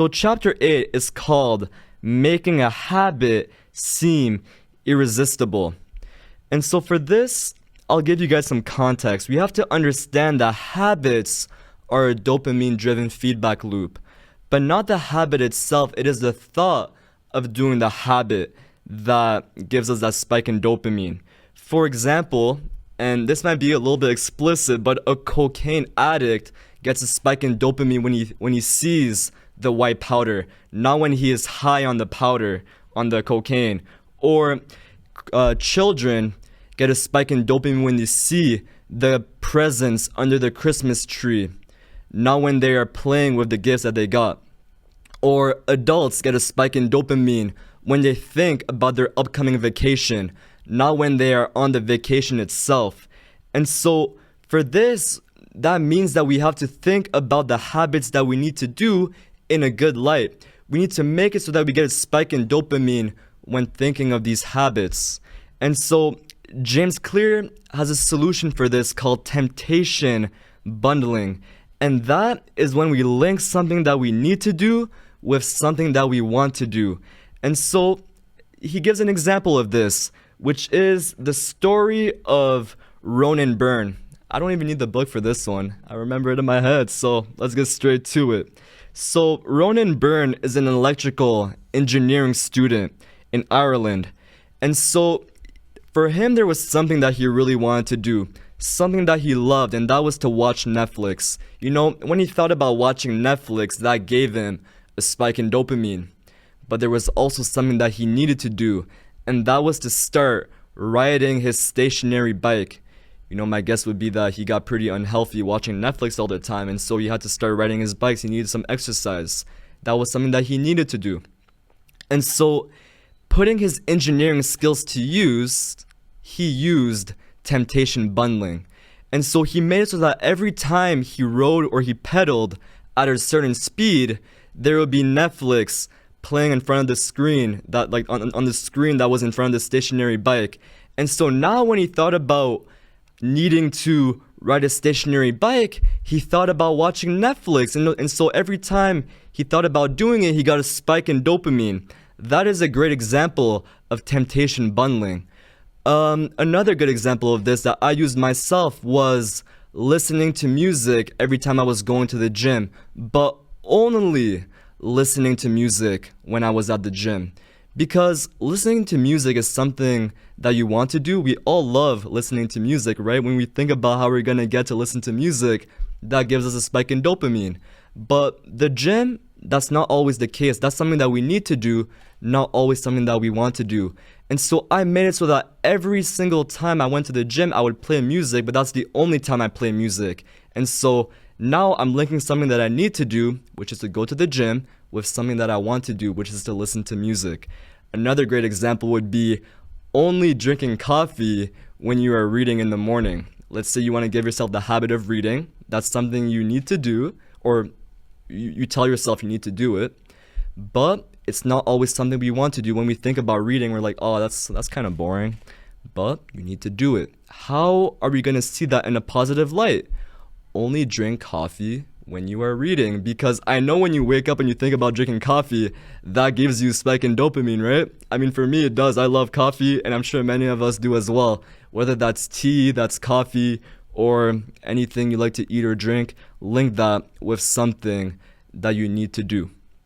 So, chapter 8 is called Making a Habit Seem Irresistible. And so, for this, I'll give you guys some context. We have to understand that habits are a dopamine driven feedback loop, but not the habit itself. It is the thought of doing the habit that gives us that spike in dopamine. For example, and this might be a little bit explicit, but a cocaine addict gets a spike in dopamine when he sees the white powder, not when he is high on the powder, on the cocaine. Or children get a spike in dopamine when they see the presents under the Christmas tree, not when they are playing with the gifts that they got. Or adults get a spike in dopamine when they think about their upcoming vacation, not when they are on the vacation itself. And so for this, that means that we have to think about the habits that we need to do in a good light. We need to make it so that we get a spike in dopamine when thinking of these habits. And so James Clear has a solution for this called temptation bundling. And that is when we link something that we need to do with something that we want to do. And so he gives an example of this, which is the story of Ronan Byrne. I don't even need the book for this one. I remember it in my head, so let's get straight to it. So Ronan Byrne is an electrical engineering student in Ireland. And so for him, there was something that he really wanted to do, something that he loved, and that was to watch Netflix. You know, when he thought about watching Netflix, that gave him a spike in dopamine. But there was also something that he needed to do, and that was to start riding his stationary bike. You know, my guess would be that he got pretty unhealthy watching Netflix all the time, and so he had to start riding his bikes. He needed some exercise. That was something that he needed to do. And so, putting his engineering skills to use, he used temptation bundling. And so he made it so that every time he rode or he pedaled at a certain speed, there would be Netflix playing in front of the screen, that like on the screen that was in front of the stationary bike. And so now when he thought about needing to ride a stationary bike, he thought about watching Netflix. And so every time he thought about doing it, he got a spike in dopamine. That is a great example of temptation bundling. Another good example of this that I used myself was listening to music every time I was going to the gym, but only listening to music when I was at the gym. Because listening to music is something that you want to do. We all love listening to music, right? When we think about how we're going to get to listen to music, that gives us a spike in dopamine. But the gym, that's not always the case. That's something that we need to do, not always something that we want to do. And so I made it so that every single time I went to the gym, I would play music, but that's the only time I play music. And so now I'm linking something that I need to do, which is to go to the gym, with something that I want to do, which is to listen to music. Another great example would be only drinking coffee when you are reading in the morning. Let's say you want to give yourself the habit of reading. That's something you need to do, or you tell yourself you need to do it. But it's not always something we want to do. When we think about reading, we're like, oh, that's kind of boring. But you need to do it. How are we going to see that in a positive light? Only drink coffee when you are reading, because I know when you wake up and you think about drinking coffee, that gives you a spike in dopamine, right? I mean, for me, it does. I love coffee, and I'm sure many of us do as well. Whether that's tea, that's coffee, or anything you like to eat or drink, link that with something that you need to do.